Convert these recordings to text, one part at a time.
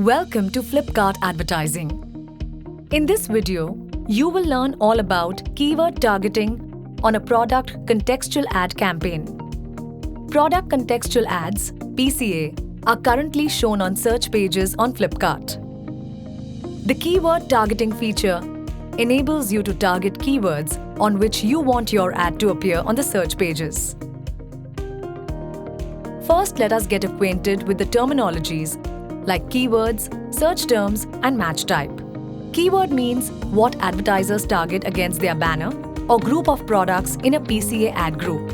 Welcome to Flipkart Advertising. In this video, you will learn all about keyword targeting on a product contextual ad campaign. Product contextual ads, PCA, are currently shown on search pages on Flipkart. The keyword targeting feature enables you to target keywords on which you want your ad to appear on the search pages. First, let us get acquainted with the terminologies like keywords, search terms, and match type. Keyword means what advertisers target against their banner or group of products in a PCA ad group.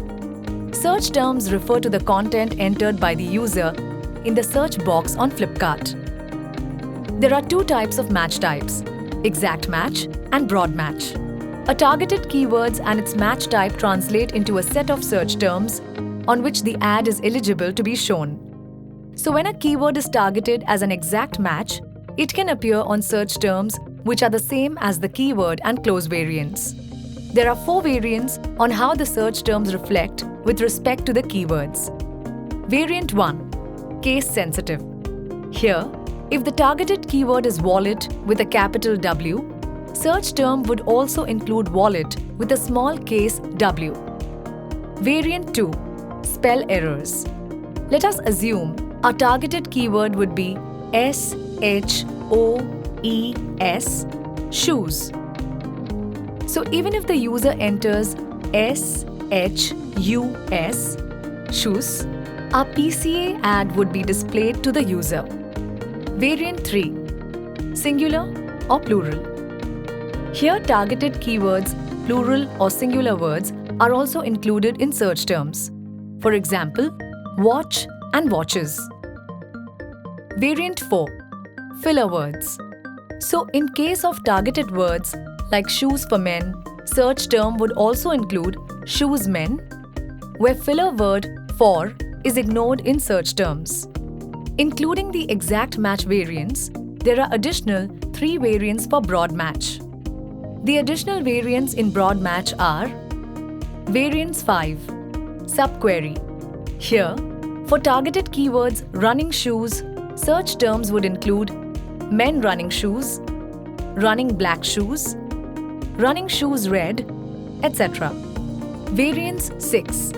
Search terms refer to the content entered by the user in the search box on Flipkart. There are two types of match types: exact match and broad match. A targeted keywords and its match type translate into a set of search terms on which the ad is eligible to be shown. So when a keyword is targeted as an exact match, it can appear on search terms which are the same as the keyword and close variants. There are 4 variants on how the search terms reflect with respect to the keywords. Variant 1. Case sensitive. Here, if the targeted keyword is wallet with a capital W, search term would also include wallet with a small case w. Variant 2. Spell errors. Let us assume our targeted keyword would be SHOES, shoes. So even if the user enters SHUS, shoes, our PCA ad would be displayed to the user. Variant 3. Singular or plural. Here, targeted keywords, plural or singular words, are also included in search terms. For example, watch and watches. Variant 4. Filler words. So in case of targeted words like shoes for men, search term would also include shoes men, where filler word for is ignored in search terms. Including the exact match variants, there are additional 3 variants for broad match. The additional variants in broad match are Variants 5. Subquery. Here, for targeted keywords running shoes, search terms would include men running shoes, running black shoes, running shoes red, etc. Variants 6.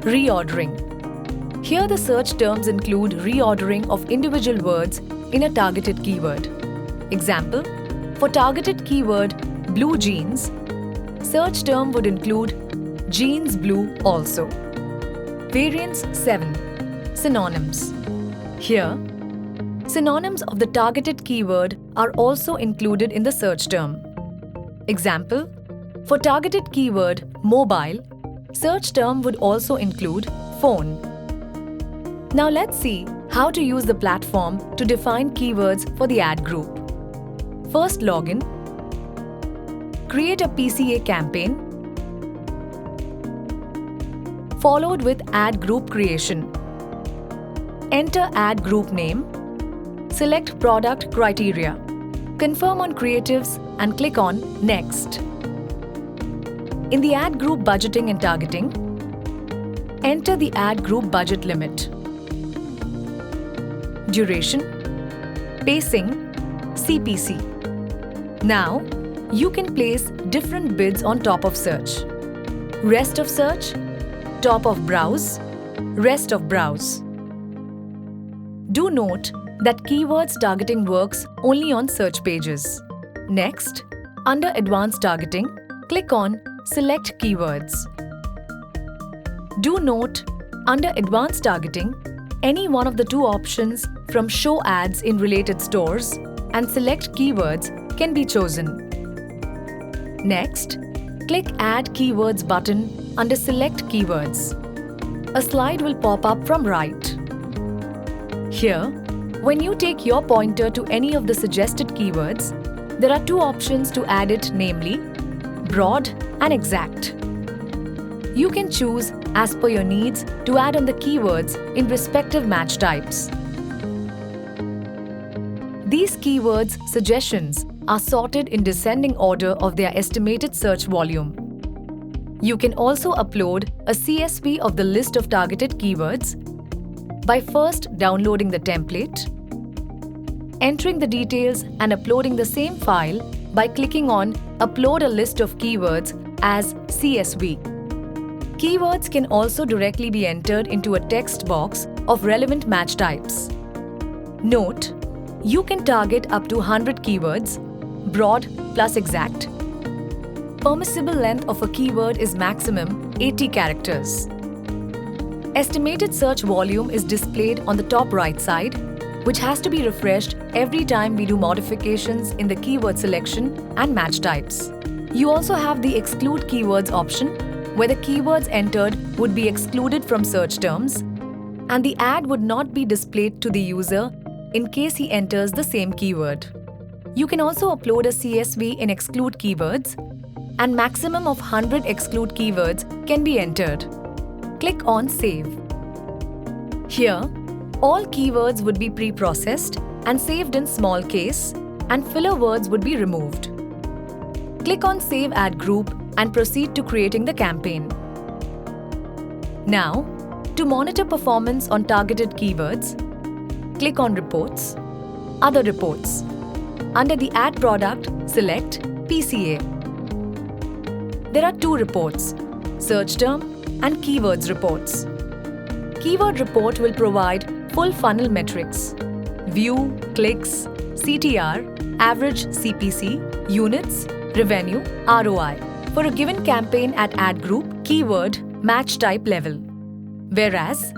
Reordering. Here the search terms include reordering of individual words in a targeted keyword. Example, for targeted keyword blue jeans, search term would include jeans blue also. Variants 7. Synonyms. Here, synonyms of the targeted keyword are also included in the search term. Example, for targeted keyword mobile, search term would also include phone. Now let's see how to use the platform to define keywords for the ad group. First, login. Create a PCA campaign, followed with ad group creation. Enter ad group name. Select product criteria. Confirm on creatives and click on Next. In the ad group budgeting and targeting, enter the ad group budget limit. Duration, pacing, CPC. Now, you can place different bids on top of search. Rest of search, top of browse, rest of browse. Do note that keywords targeting works only on search pages. Next, under Advanced Targeting, click on Select Keywords. Do note, under Advanced Targeting, any one of the 2 options from Show Ads in Related Stores and Select Keywords can be chosen. Next, click Add Keywords button under Select Keywords. A slide will pop up from right. Here, when you take your pointer to any of the suggested keywords, there are 2 options to add it, namely broad and exact. You can choose as per your needs to add on the keywords in respective match types. These keywords suggestions are sorted in descending order of their estimated search volume. You can also upload a CSV of the list of targeted keywords by first downloading the template, entering the details and uploading the same file by clicking on Upload a list of keywords as CSV. Keywords can also directly be entered into a text box of relevant match types. Note, you can target up to 100 keywords, broad plus exact. Permissible length of a keyword is maximum 80 characters. Estimated search volume is displayed on the top right side, which has to be refreshed every time we do modifications in the keyword selection and match types. You also have the Exclude Keywords option, where the keywords entered would be excluded from search terms, and the ad would not be displayed to the user in case he enters the same keyword. You can also upload a CSV in Exclude Keywords, and maximum of 100 exclude keywords can be entered. Click on Save. Here, all keywords would be pre-processed and saved in small case, and filler words would be removed. Click on Save Ad Group and proceed to creating the campaign. Now, to monitor performance on targeted keywords, click on Reports, Other Reports. Under the Ad Product, select PCA. There are two reports, Search Term and Keywords Reports. Keyword Report will provide full funnel metrics: view, clicks, CTR, average CPC, units, revenue, ROI for a given campaign at ad group, keyword, match type level. Whereas,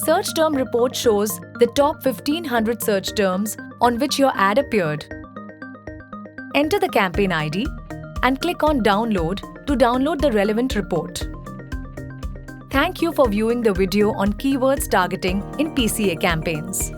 Search Term Report shows the top 1500 search terms on which your ad appeared. Enter the campaign ID and click on Download to download the relevant report. Thank you for viewing the video on keywords targeting in PCA campaigns.